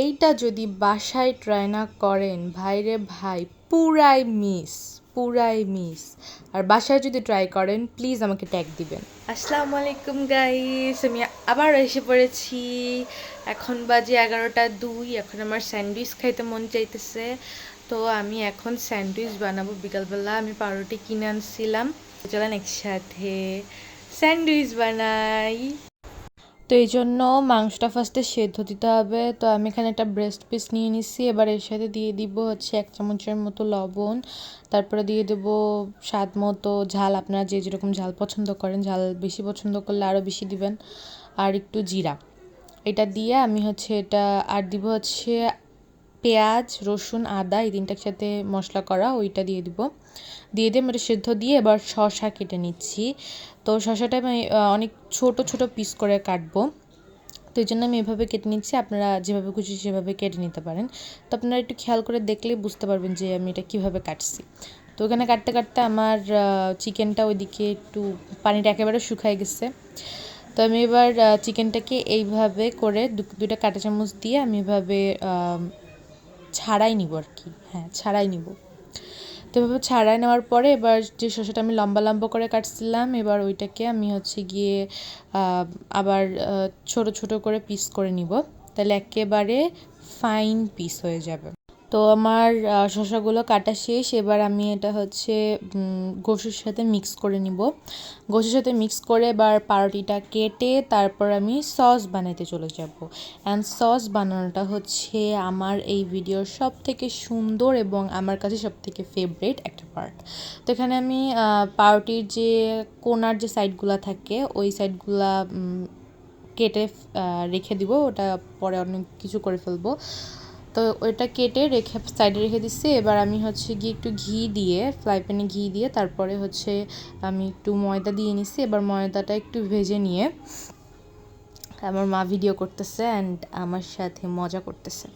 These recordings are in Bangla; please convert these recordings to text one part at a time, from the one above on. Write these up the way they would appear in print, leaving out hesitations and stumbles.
এইটা যদি বাসায় ট্রাই না করেন ভাইরে ভাই পুরাই মিস। আর বাসায় যদি ট্রাই করেন প্লিজ আমাকে ট্যাগ দিবেন। আসসালামু আলাইকুম গাইস, আমি আবার এসে পড়েছি। এখন বাজে 11টা 2। এখন আমার স্যান্ডউইচ খাইতে মন চাইতেছে, তো আমি এখন স্যান্ডউইচ বানাবো। বিকালবেলা আমি পাউরুটি কিনে আনছিলাম, চলেন একসাথে স্যান্ডউইচ বানাই। তো এই জন্য মাংসটা ফার্স্টে সেদ্ধ দিতে হবে। তো আমি এখানে একটা ব্রেস্ট পিস নিয়ে নিচ্ছি। এবার এর সাথে দিয়ে দিব হচ্ছে 1 চামচের মতো লবণ, তারপরে দিয়ে দেব স্বাদ মতো ঝাল। আপনারা যে যেরকম ঝাল পছন্দ করেন, ঝাল বেশি পছন্দ করলে আরও বেশি দিবেন, আর একটু জিরা। এটা দিয়ে আমি হচ্ছে এটা আর দিব হচ্ছে পেঁয়াজ, রসুন, আদা, এই তিনটার সাথে মশলা করা, ওইটা দিয়ে দিয়ে এটা সেদ্ধ দিয়ে এবার শসা কেটে নিচ্ছি। তো শসাটা আমি অনেক ছোট ছোট পিস করে কাটবো, তো এই জন্য আমি এভাবে কেটে নিচ্ছি। আপনারা যেভাবে খুশি সেভাবে কেটে নিতে পারেন। তো আপনারা একটু খেয়াল করে দেখলেই বুঝতে পারবেন যে আমি এটা কীভাবে কাটছি। তো ওখানে কাটতে কাটতে আমার চিকেনটা ওইদিকে একটু পানিটা একেবারে শুকায় গেছে। তো আমি এবার চিকেনটাকে এইভাবে করে দুইটা কাঁটা চামচ দিয়ে আমি এভাবে ছাড়াই নিব আর কি। ছাড়াই নিব। তো এভাবে ছাড়াই নেওয়ার পরে এবার যে শসাটা আমি লম্বা লম্বা করে কাটছিলাম, এবার ওইটাকে আমি হচ্ছে গিয়ে আবার ছোট ছোট করে পিস করে নিব, তাহলে একেবারে ফাইন পিস হয়ে যাবে। তো আমার শসাগুলো কাটা শেষ। এবার আমি এটা হচ্ছে গোশের সাথে মিক্স করে নিব। গোশের সাথে মিক্স করে এবার পাউরুটিটা কেটে তারপর আমি সস বানাতে চলে যাব। অ্যান্ড সস বানানোটা হচ্ছে আমার এই ভিডিওর সব থেকে সুন্দর এবং আমার কাছে সব থেকে ফেভারিট একটা পার্ট। তো এখানে আমি পাউরুটির যে কোনার যে সাইডগুলো থাকে ওই সাইডগুলা কেটে রেখে দিব, ওটা পরে অনেক কিছু করে ফেলবো। তো ওইটা কেটে রেখে সাইডে রেখে দিচ্ছি। এবার আমি হচ্ছে গিয়ে একটু ঘি দিয়ে, ফ্রাই প্যানে ঘি দিয়ে তারপরে হচ্ছে আমি একটু ময়দা দিয়ে নিচ্ছি। এবার ময়দাটা একটু ভেজে নিয়ে আমার মা ভিডিও করতেছে অ্যান্ড আমার সাথে মজা করতেছে,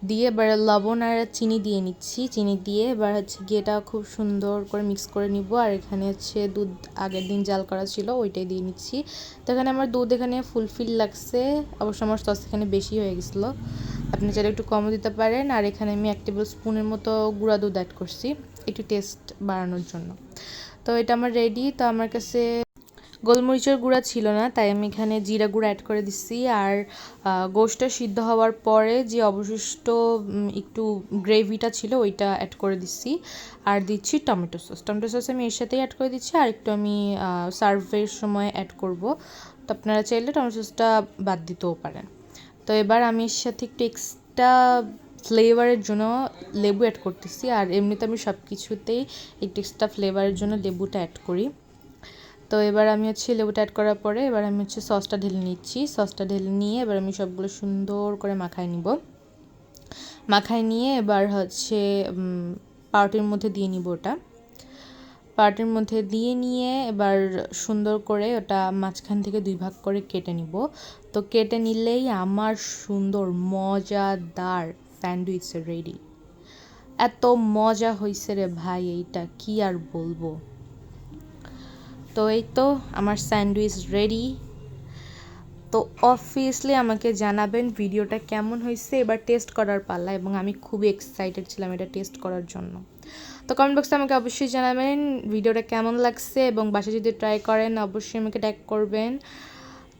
দিয়ে এবার লবণ আর চিনি দিয়ে নিচ্ছি। চিনি দিয়ে এবার হচ্ছে গিয়ে এটা খুব সুন্দর করে মিক্স করে নিব। আর এখানে হচ্ছে দুধ আগের দিন জাল করা ছিল, ওইটাই দিয়ে নিচ্ছি। তো এখানে আমার দুধ এখানে ফুলফিল লাগছে, অবশ্য আমার সস এখানে বেশি হয়ে গেছিলো, আপনি চাইলে একটু কমও দিতে পারেন। আর এখানে আমি 1 টেবিল স্পুনের মতো গুঁড়া দুধ অ্যাড করছি একটু টেস্ট বাড়ানোর জন্য। তো এটা আমার রেডি। তো আমার কাছে গোলমরিচের গুঁড়া ছিল না, তাই আমি এখানে জিরা গুঁড়া অ্যাড করে দিচ্ছি। আর গোশটা সিদ্ধ হওয়ার পরে যে অবশিষ্ট একটু গ্রেভিটা ছিল ওইটা অ্যাড করে দিচ্ছি। আর দিচ্ছি টমেটো সস আমি এর সাথেই অ্যাড করে দিচ্ছি। আর একটু আমি সার্ভের সময় অ্যাড করব, তো আপনারা চাইলে টমেটো সসটা বাদ দিতেও পারেন। তো এবার আমি এর সাথে একটু এক্সট্রা ফ্লেভারের জন্য লেবু অ্যাড করতেছি। আর এমনিতে আমি সব কিছুতেই একটু এক্সট্রা ফ্লেভারের জন্য লেবুটা অ্যাড করি। তো এবার আমি হচ্ছে লেবুটা অ্যাড করার পরে এবার আমি হচ্ছে সসটা ঢেলে নিচ্ছি। সসটা ঢেলে নিয়ে এবার আমি সবগুলো সুন্দর করে মাখায় নিয়ে এবার হচ্ছে পাউরুটির মধ্যে দিয়ে নিব। পাউরুটির মধ্যে দিয়ে নিয়ে এবার সুন্দর করে ওটা মাঝখান থেকে 2 ভাগ করে কেটে নিব। তো কেটে নিলেই আমার সুন্দর মজাদার স্যান্ডউইচ রেডি। এত মজা হয়েছে রে ভাই, এইটা কি আর বলবো। তো এই তো আমার স্যান্ডউইচ রেডি। তো অবভিয়াসলি আমাকে জানাবেন ভিডিওটা কেমন হয়েছে। এবার টেস্ট করার পালা, এবং আমি খুবই এক্সাইটেড ছিলাম এটা টেস্ট করার জন্য। তো কমেন্ট বক্সে আমাকে অবশ্যই জানাবেন ভিডিওটা কেমন লাগছে, এবং বাসায় যদি ট্রাই করেন অবশ্যই আমাকে ট্যাগ করবেন।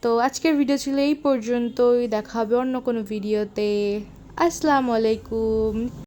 তো আজকের ভিডিও ছিল এই পর্যন্তই, দেখা হবে অন্য কোনো ভিডিওতে। আসসালামু আলাইকুম।